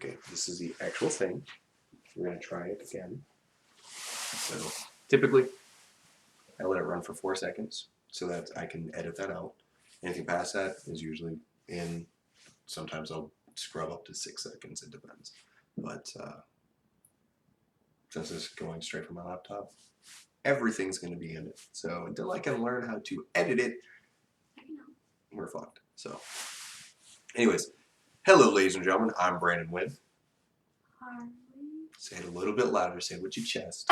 Okay, this is the actual thing. We're going to try it again. So typically, I let it run for 4 seconds so that I can edit that out. Anything past that is usually in. Sometimes I'll scrub up to 6 seconds. It depends. But since it's going straight from my laptop, everything's going to be in it. So until I can learn how to edit it, we're fucked. So, anyways, hello, ladies and gentlemen. I'm Brandon Wynn. Harley. Say it a little bit louder. Say it with your chest.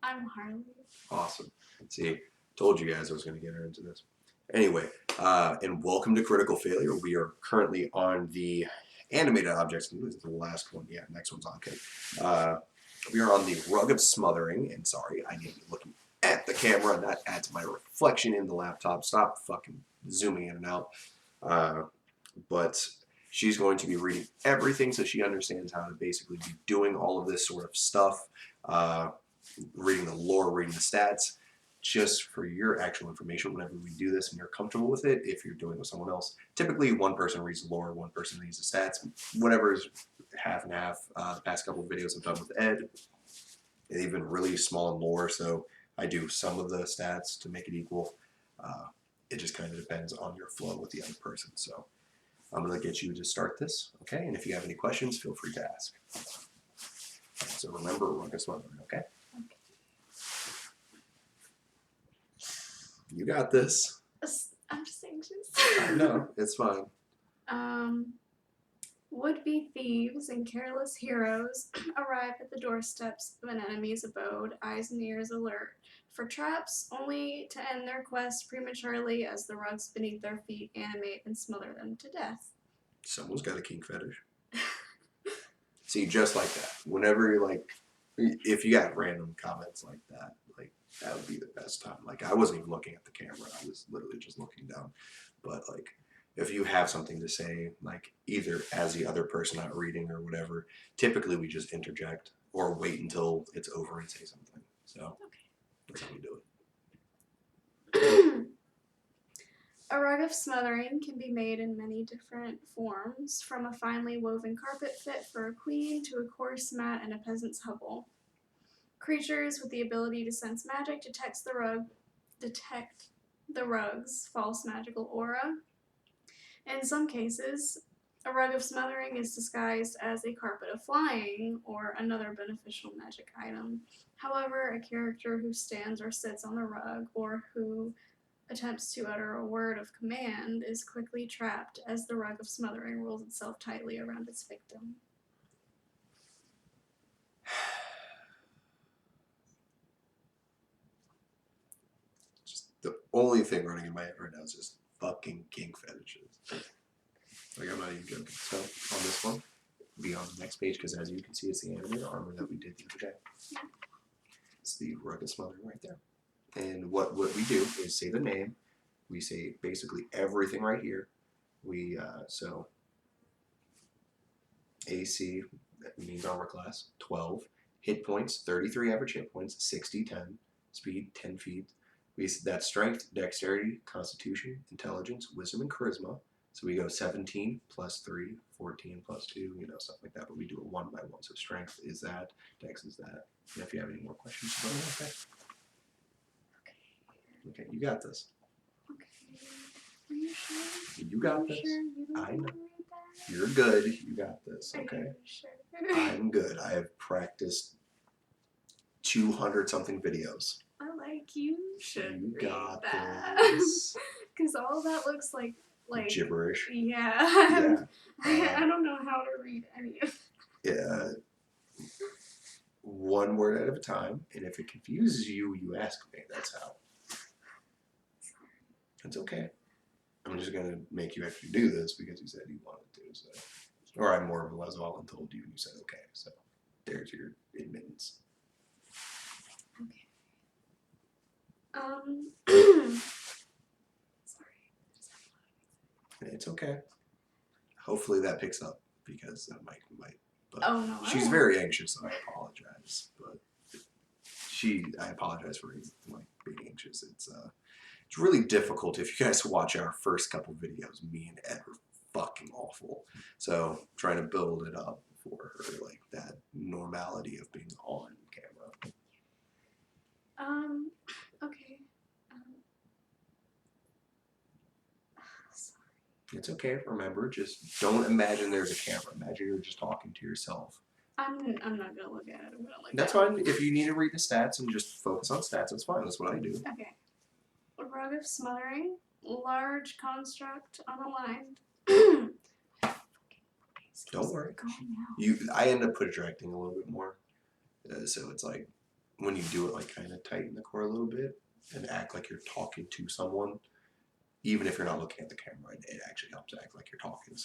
I'm Harley. Awesome. See, told you guys I was going to get her into this. Anyway, and welcome to Critical Failure. We are currently on the animated objects. This is the last one. Yeah, next one's on. Okay. We are on the Rug of Smothering. And sorry, I need to be looking at the camera, and that adds my reflection in the laptop. Stop fucking zooming in and out. But she's going to be reading everything so she understands how to basically be doing all of this sort of stuff. Reading the lore, reading the stats, just for your actual information whenever we do this and you're comfortable with it. If you're doing it with someone else, typically one person reads the lore, one person reads the stats, whatever is half and half. The past couple of videos I've done with Ed, they've been really small in lore, so I do some of the stats to make it equal. It just kind of depends on your flow with the other person. So I'm going to get you to start this, okay? And if you have any questions, feel free to ask. So remember, Rug of Smothering, okay? You got this. I'm just anxious. I know, it's fine. Would-be thieves and careless heroes arrive at the doorsteps of an enemy's abode, eyes and ears alert for traps, only to end their quest prematurely as the rugs beneath their feet animate and smother them to death. Someone's got a kink fetish. See, just like that. Whenever you're like, if you got random comments like that would be the best time. Like, I wasn't even looking at the camera. I was literally just looking down. But, like, if you have something to say, like, either as the other person not reading or whatever, typically we just interject or wait until it's over and say something. So, that's how we do it. A rug of smothering can be made in many different forms, from a finely woven carpet fit for a queen to a coarse mat in a peasant's hovel. Creatures with the ability to sense magic detect the rug's false magical aura. In some cases, a rug of smothering is disguised as a carpet of flying or another beneficial magic item. However, a character who stands or sits on the rug or who attempts to utter a word of command is quickly trapped as the rug of smothering rolls itself tightly around its victim. The only thing running in my head right now is just fucking kink fetishes. Like, I'm not even joking. So, on this one, be on the next page, because as you can see, it's the animated armor that we did the other day. It's the Rug of Smothering right there. And what we do is say the name. We say basically everything right here. We, so, AC, that means armor class, 12. Hit points, 33 average hit points, 60, 10. Speed, 10 feet. That's strength, dexterity, constitution, intelligence, wisdom, and charisma. So we go 17 plus 3, 14 plus 2, stuff like that. But we do it one by one. So strength is that, dex is that. And if you have any more questions, let me know, okay? Okay, you got this. Okay. Are you sure? You got this. Sure you I know. read that? You're good. You got this, okay? Are you sure? I'm good. I have practiced 200-something videos. You should You read got that. this. Because all that looks like gibberish. Yeah. Yeah. I don't know how to read any of it. Yeah. One word at a time, and if it confuses you, you ask me. That's how. It's okay. I'm just gonna make you actually do this because you said you wanted to. So, or I more or less all told you, and you said okay. So, there's your admittance. Okay. Sorry. It's okay. Hopefully that picks up because that might. But oh no. She's very anxious, so I apologize. But I apologize for being anxious. It's really difficult. If you guys watch our first couple videos, me and Ed were fucking awful. So trying to build it up for her, like that normality of being on camera. Okay. Sorry. It's okay. Remember, just don't imagine there's a camera. Imagine you're just talking to yourself. I'm not gonna look at it. I'm gonna look That's at fine. If you need to read the stats and just focus on stats, that's fine. That's what I do. Okay. Rug of Smothering, large construct unaligned. Don't worry. Going out. I end up projecting a little bit more, so it's like when you do it, like kind of tighten the core a little bit and act like you're talking to someone, even if you're not looking at the camera. It actually helps act like you're talking to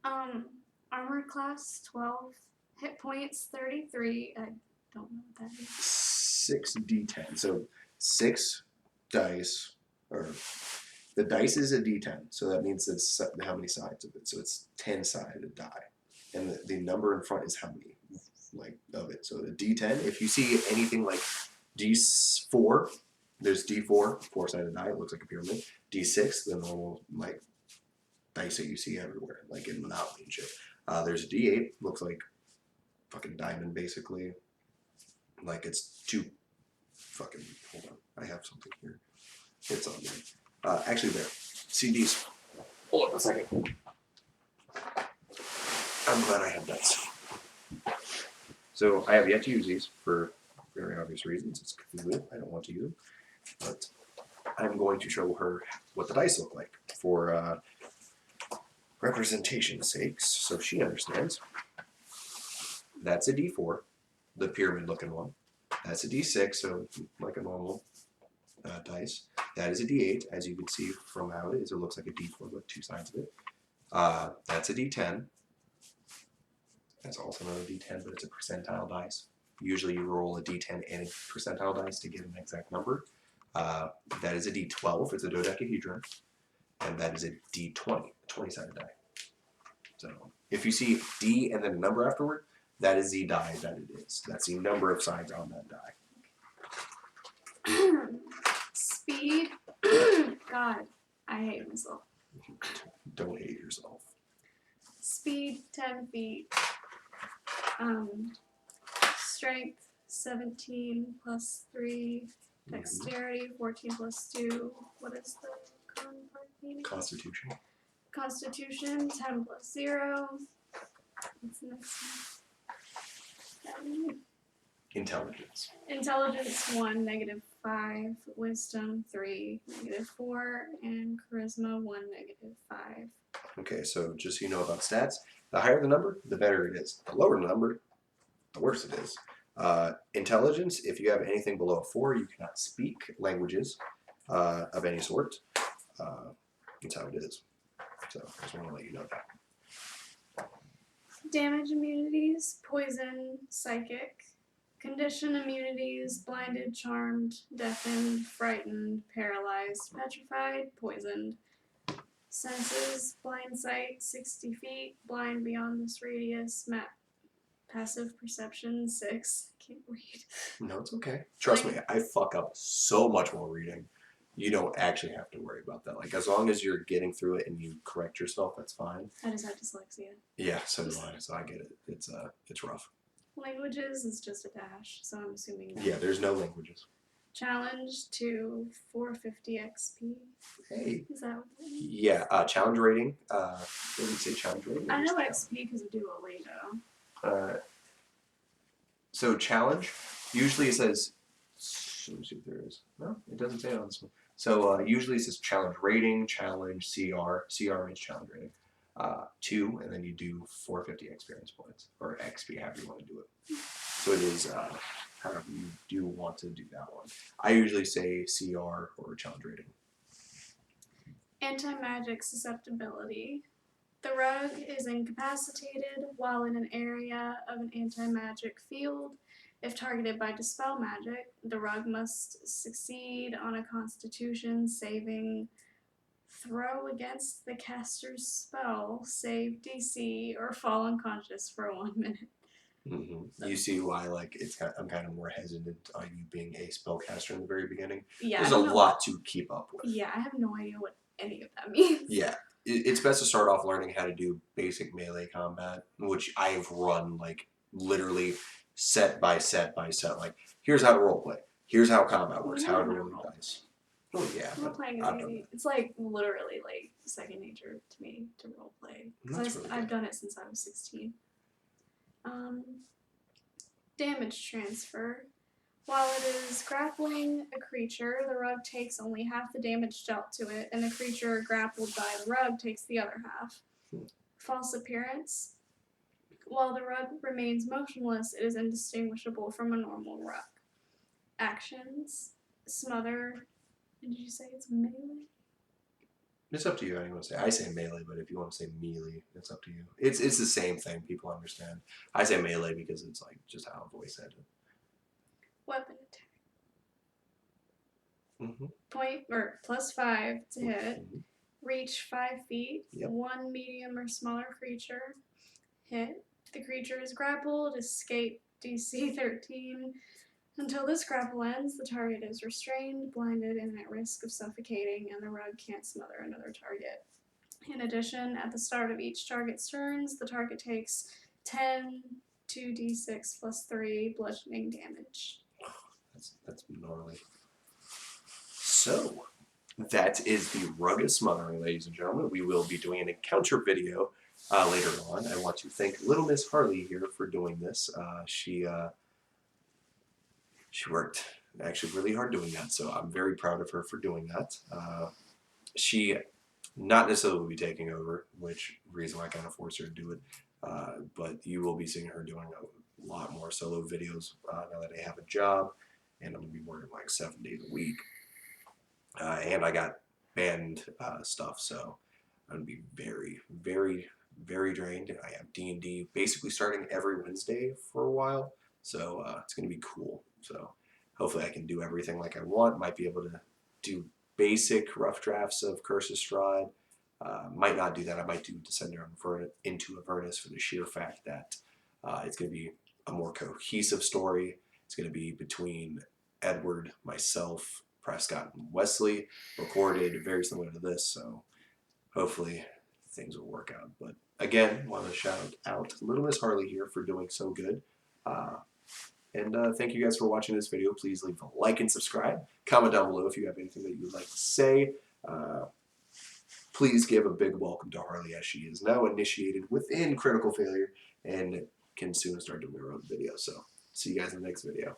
someone. Armor class 12, hit points 33. I don't know what that is. 6d10. So 6 dice, or the dice is a d10. So that means it's how many sides of it. So it's 10-sided die, and the number in front is how many, like, of it. So a d10. If you see anything like d4, there's d4, 4-sided die. It looks like a pyramid. d6, the normal like dice that you see everywhere, like in Monopoly and shit. There's a d8, looks like fucking diamond basically. Like it's two fucking, hold on, I have something here. It's on there. Actually there. CDs. Hold on a second. I'm glad I have dice. So I have yet to use these for very obvious reasons. It's Cthulhu. I don't want to use them. But I'm going to show her what the dice look like for representation's sakes, so she understands. That's a D4, the pyramid-looking one. That's a D6, so like a normal dice. That is a D8, as you can see from how it is. It looks like a D4 with 2 sides of it. That's a D10. That's also another D10, but it's a percentile dice. Usually you roll a D10 and a percentile dice to get an exact number. That is a D12. It's a dodecahedron. And that is a D20, 20-sided die. So if you see D and then a number afterward, that is the die that it is. That's the number of sides on that die. Speed. God, I hate myself. Don't hate yourself. Speed 10 feet. Strength 17 plus 3. Dexterity 14 plus 2. What is the con part meaning? Constitution. Constitution 10 plus 0. What's the next one? Intelligence. Intelligence 1, -5. Wisdom 3, -4. And charisma 1, -5. Okay, so just so you know about stats, the higher the number, the better it is. The lower the number, the worse it is. Intelligence, if you have anything below a 4, you cannot speak languages of any sort. That's how it is. So I just want to let you know that. Damage immunities, poison, psychic. Condition immunities, blinded, charmed, deafened, frightened, paralyzed, petrified, poisoned. Senses, blind sight, 60 feet, blind beyond this radius, passive perception, 6. Can't read. No, it's okay. Trust me, I fuck up so much while reading. You don't actually have to worry about that. Like, as long as you're getting through it and you correct yourself, that's fine. I just have dyslexia. Yeah, so do I. So I get it. It's rough. Languages is just a dash, so I'm assuming that. Yeah, there's no languages. Challenge to 450 XP. Hey. Is that what that means? Yeah, challenge rating. What did you say challenge rating? I know XP because of Duolingo. So challenge, usually it says, let me see if there is. No, it doesn't say it on this one. So usually it says challenge rating, challenge CR. CR means challenge rating. 2, and then you do 450 experience points, or XP, however you want to do it. So it is however you do want to do that one. I usually say CR or challenge rating. Anti-magic susceptibility. The rug is incapacitated while in an area of an anti-magic field. If targeted by dispel magic, the rug must succeed on a constitution saving throw against the caster's spell, save DC, or fall unconscious for 1 minute. Mm-hmm. You see why, like, I'm kind of more hesitant on you being a spellcaster in the very beginning. Yeah, There's a lot to keep up with. Yeah, I have no idea what any of that means. Yeah, it's best to start off learning how to do basic melee combat, which I've run like literally set by set by set. Like, here's how to roleplay. Here's how combat works. How to roll dice. Oh yeah, Role but playing is I've done easy. It's like literally like second nature to me to role play. That's really I've good. done it since I was 16. Damage transfer. While it is grappling a creature, the rug takes only half the damage dealt to it, and the creature grappled by the rug takes the other half. False appearance. While the rug remains motionless, it is indistinguishable from a normal rug. Actions. Smother. Did you say it's melee? It's up to you how you want to say. I say melee, but if you want to say melee, it's up to you. It's the same thing. People understand. I say melee because it's like just how I've always said it. Weapon attack. Mm-hmm. Point or +5 to hit. Mm-hmm. Reach 5 feet. Yep. One medium or smaller creature. Hit. The creature is grappled. Escape DC 13. Until this grapple ends, the target is restrained, blinded, and at risk of suffocating, and the rug can't smother another target. In addition, at the start of each target's turns, the target takes 10 2d6 plus 3 bludgeoning damage. That's gnarly. So, that is the Rug of Smothering, ladies and gentlemen. We will be doing an encounter video later on. I want to thank Little Miss Harley here for doing this. She worked actually really hard doing that, so I'm very proud of her for doing that. She not necessarily will be taking over, which reason why I kind of forced her to do it, but you will be seeing her doing a lot more solo videos now that I have a job, and I'm going to be working like 7 days a week. And I got band stuff, so I'm going to be very, very, very drained. I have D&D basically starting every Wednesday for a while, so it's going to be cool. So hopefully I can do everything like I want. Might be able to do basic rough drafts of Curse of Strahd. Might not do that. I might do Descender into Avernus for the sheer fact that it's going to be a more cohesive story. It's going to be between Edward, myself, Prescott, and Wesley, recorded very similar to this, so hopefully things will work out. But again, want to shout out Little Miss Harley here for doing so good. And thank you guys for watching this video. Please leave a like and subscribe. Comment down below if you have anything that you would like to say. Please give a big welcome to Harley, as she is now initiated within Critical Failure and can soon start doing her own videos. So see you guys in the next video.